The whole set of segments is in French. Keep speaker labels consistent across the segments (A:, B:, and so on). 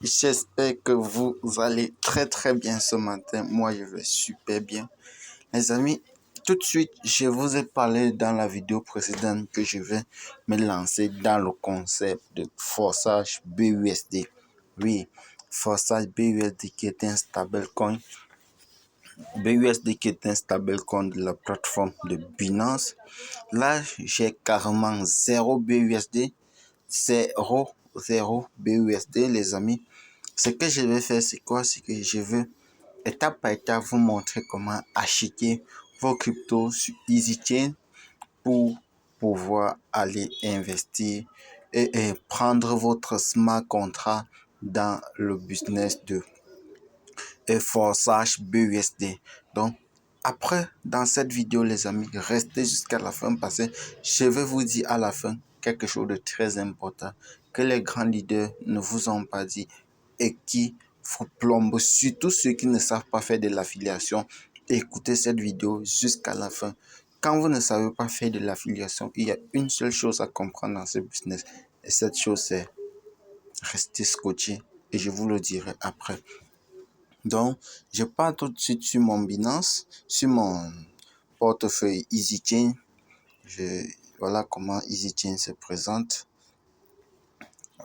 A: J'espère que vous allez très bien ce matin. Moi, je vais super bien. Les amis, tout de suite, je vous ai parlé dans la vidéo précédente que je vais me lancer dans le concept de forçage BUSD. Oui, forçage BUSD qui est un stablecoin. BUSD qui est un stablecoin de la plateforme de Binance. Là, j'ai carrément 0 BUSD. 0 BUSD, les amis. Ce que je vais faire, c'est quoi? C'est que je veux étape par étape vous montrer comment acheter vos cryptos sur EasyChain pour pouvoir aller investir et prendre votre smart contract dans le business de forçage BUSD. Donc, après, dans cette vidéo, les amis, restez jusqu'à la fin parce que je vais vous dire à la fin quelque chose de très important que les grands leaders ne vous ont pas dit et qui vous plombe, surtout ceux qui ne savent pas faire de l'affiliation. Écoutez cette vidéo jusqu'à la fin. Quand vous ne savez pas faire de l'affiliation, il y a une seule chose à comprendre dans ce business. Et cette chose, c'est rester scotché. Et je vous le dirai après. Donc, je pars tout de suite sur mon Binance, sur mon portefeuille EasyChain. Voilà comment EasyChain se présente.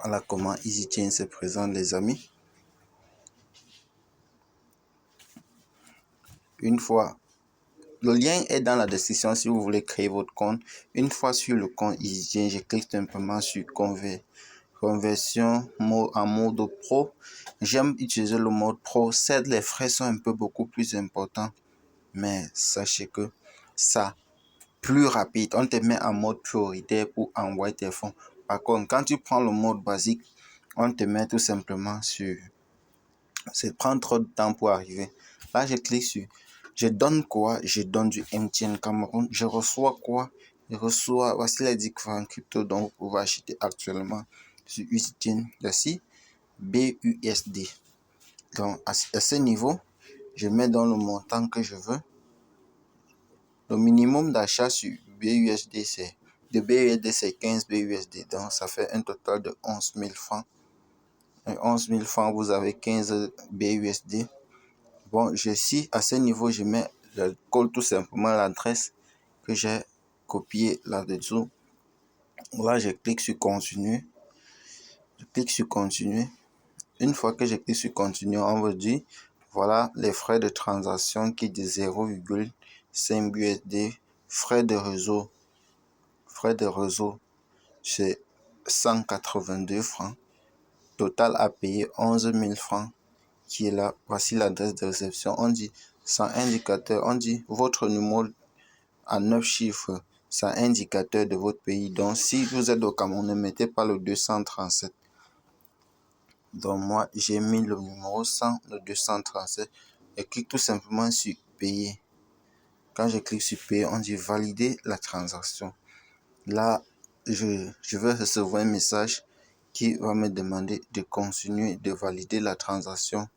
A: Voilà comment EasyChain se présente, les amis. Une fois, le lien est dans la description si vous voulez créer votre compte. Une fois sur le compte EasyChain, je clique simplement sur conversion en mode pro. J'aime utiliser le mode pro. Certes, les frais sont un peu beaucoup plus importants, mais sachez que ça plus rapide. On te met en mode prioritaire pour envoyer tes fonds. Par contre, quand tu prends le mode basique, on te met tout simplement sur... Ça prend trop de temps pour arriver. Là, je clique sur... Je donne quoi? Je donne du MTN Cameroun. Je reçois quoi? Je reçois... Voici les différents cryptos dont vous pouvez acheter actuellement sur EasyChain. Voici BUSD. Donc, à ce niveau, je mets dans le montant que je veux. Le minimum d'achat sur BUSD, c'est 15 BUSD. Donc, ça fait un total de 11 000 francs. Et 11 000 francs, vous avez 15 BUSD. Bon, à ce niveau, je colle tout simplement l'adresse que j'ai copiée là-dessous. Là, je clique sur continuer. Je clique sur continuer. Une fois que je clique sur continuer, on me dit, voilà les frais de transaction qui est de 0,5 BUSD. Frais de réseau, c'est 182 francs. Total à payer 11 000 francs qui est là. Voici l'adresse de réception. On dit sans indicateur, on dit votre numéro à 9 chiffres, sans indicateur de votre pays. Donc si vous êtes au Cameroun, ne mettez pas le 237. Donc moi, j'ai mis le numéro 100, le 237 et clique tout simplement sur payer. Quand je clique sur payer, on dit valider la transaction. Là, je vais recevoir un message qui va me demander de continuer de valider la transaction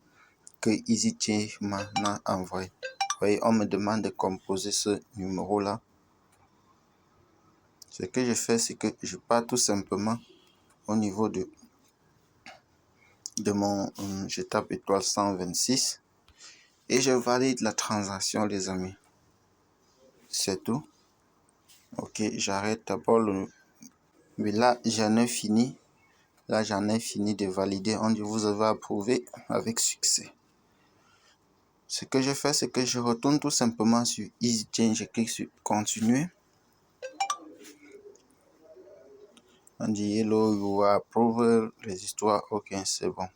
A: que EasyChain m'a envoyé. Vous voyez, on me demande de composer ce numéro-là. Ce que je fais, c'est que je pars tout simplement au niveau de mon... Je tape étoile 126 et je valide la transaction, les amis. C'est tout. Ok, j'arrête d'abord le... Mais là, j'en ai fini. Là, j'en ai fini de valider. On dit vous avez approuvé avec succès. Ce que je fais, c'est que je retourne tout simplement sur EasyChain. Je clique sur continuer. On dit hello, you are approved. Les histoires, ok, c'est bon.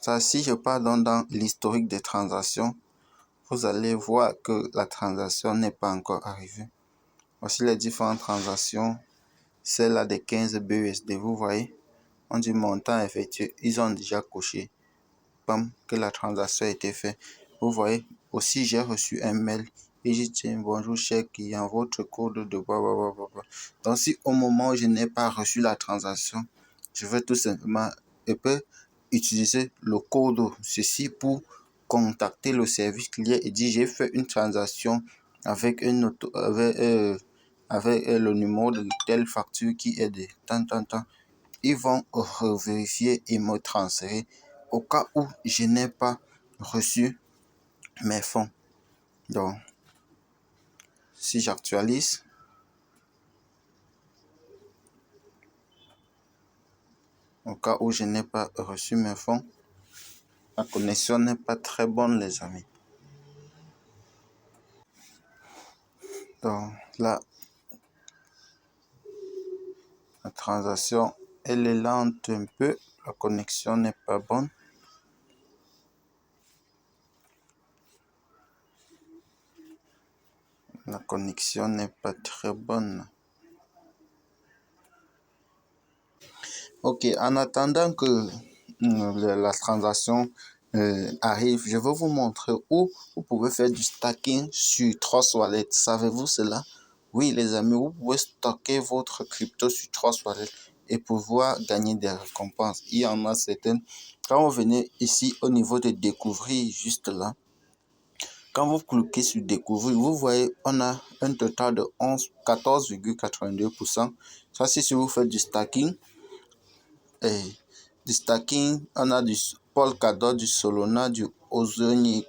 A: Ça, si je pars dans l'historique des transactions, vous allez voir que la transaction n'est pas encore arrivée. Voici les différentes transactions. Celle-là des 15 BUSD, vous voyez. On dit montant effectué. Ils ont déjà coché. Bam, que la transaction a été faite. Vous voyez, aussi j'ai reçu un mail et j'ai dit bonjour cher client, votre code de blablabla. Donc si au moment où je n'ai pas reçu la transaction, je vais tout simplement utiliser le code ceci pour contacter le service client et dire j'ai fait une transaction avec avec le numéro de telle facture qui est de tant. ils vont revérifier et me transférer au cas où je n'ai pas reçu mes fonds. Donc, si j'actualise, au cas où je n'ai pas reçu mes fonds, la connexion n'est pas très bonne, les amis. Donc là, la transaction, elle est lente un peu. La connexion n'est pas bonne. La connexion n'est pas très bonne. Ok, en attendant que la transaction arrive, je vais vous montrer où vous pouvez faire du stacking sur Trust Wallet. Savez-vous cela? Oui, les amis, vous pouvez stocker votre crypto sur Trust Wallet et pouvoir gagner des récompenses. Il y en a certaines. Quand vous venez ici au niveau de découvrir, juste là, quand vous cliquez sur découvrir, vous voyez, on a un total de 14,82%. Ça, c'est si vous faites du stacking. Et du stacking, on a du Polkadot, du Solana, du Ozoni,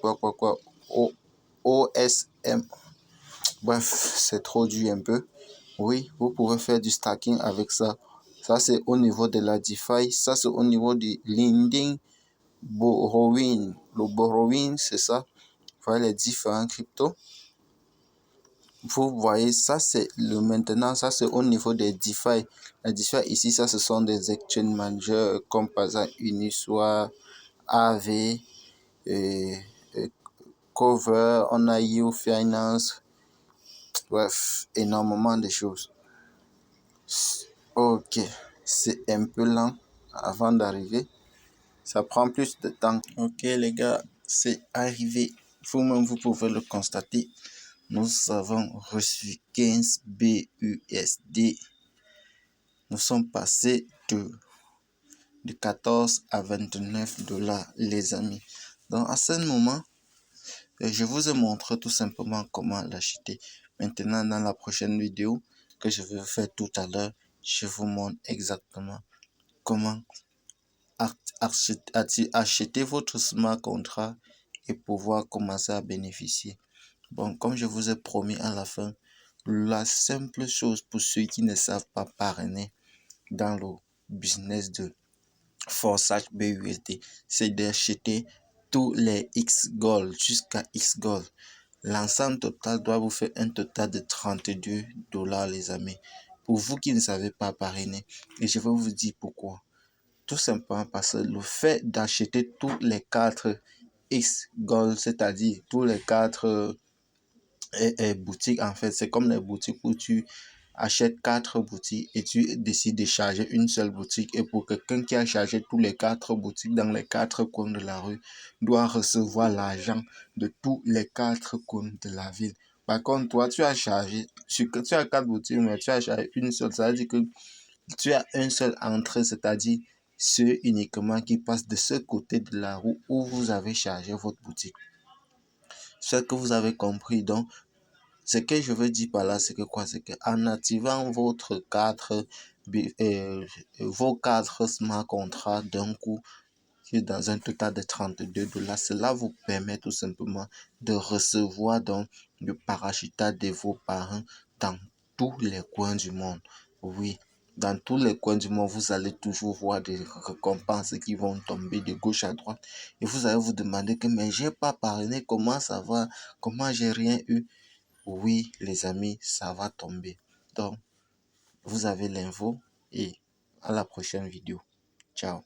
A: OSM. Bref, c'est trop dur un peu. Oui, vous pouvez faire du stacking avec ça. Ça, c'est au niveau de la DeFi. Ça, c'est au niveau du lending borrowing. Le borrowing, c'est ça. Vous voyez les différents cryptos. Vous voyez, ça, c'est le maintenant. Ça, c'est au niveau des DeFi. Les DeFi, ici, ça, ce sont des exchange managers comme par exemple Uniswap, AV, et Cover, on a You Finance. Bref, énormément de choses. Ok, c'est un peu lent avant d'arriver. Ça prend plus de temps. Ok, les gars, c'est arrivé. Vous-même, vous pouvez le constater. Nous avons reçu 15 BUSD. Nous sommes passés de 14 à 29 dollars, les amis. Donc, à ce moment, je vous ai montré tout simplement comment l'acheter. Maintenant, dans la prochaine vidéo que je vais faire tout à l'heure, je vous montre exactement comment acheter votre smart contract et pouvoir commencer à bénéficier. Bon, comme je vous ai promis à la fin, la simple chose pour ceux qui ne savent pas parrainer dans le business de Forsage BUSD, c'est d'acheter tous les X Gold jusqu'à X Gold. L'ensemble total doit vous faire un total de 32 dollars, les amis. Pour vous qui ne savez pas parrainer, et je vais vous dire pourquoi. Tout simplement parce que le fait d'acheter tous les 4 X Gold, c'est-à-dire tous les 4 boutiques, en fait, c'est comme les boutiques où tu achètes 4 boutiques et tu décides de charger une seule boutique. Et pour quelqu'un qui a chargé tous les 4 boutiques dans les 4 coins de la rue, doit recevoir l'argent de tous les 4 coins de la ville. Par contre, toi, tu as chargé, tu as 4 boutiques, mais tu as chargé une seule. Ça veut dire que tu as un seul entrée, c'est-à-dire ceux uniquement qui passent de ce côté de la rue où vous avez chargé votre boutique. Ce que vous avez compris, donc, ce que je veux dire par là, c'est que quoi? C'est qu'en activant vos 4 smart contrats d'un coup, qui est dans un total de 32 dollars, cela vous permet tout simplement de recevoir donc le parachutage de vos parents dans tous les coins du monde. Oui, dans tous les coins du monde, vous allez toujours voir des récompenses qui vont tomber de gauche à droite. Et vous allez vous demander que, mais j'ai pas parrainé, comment ça va? Comment j'ai rien eu? Oui, les amis, ça va tomber. Donc, vous avez l'info et à la prochaine vidéo. Ciao.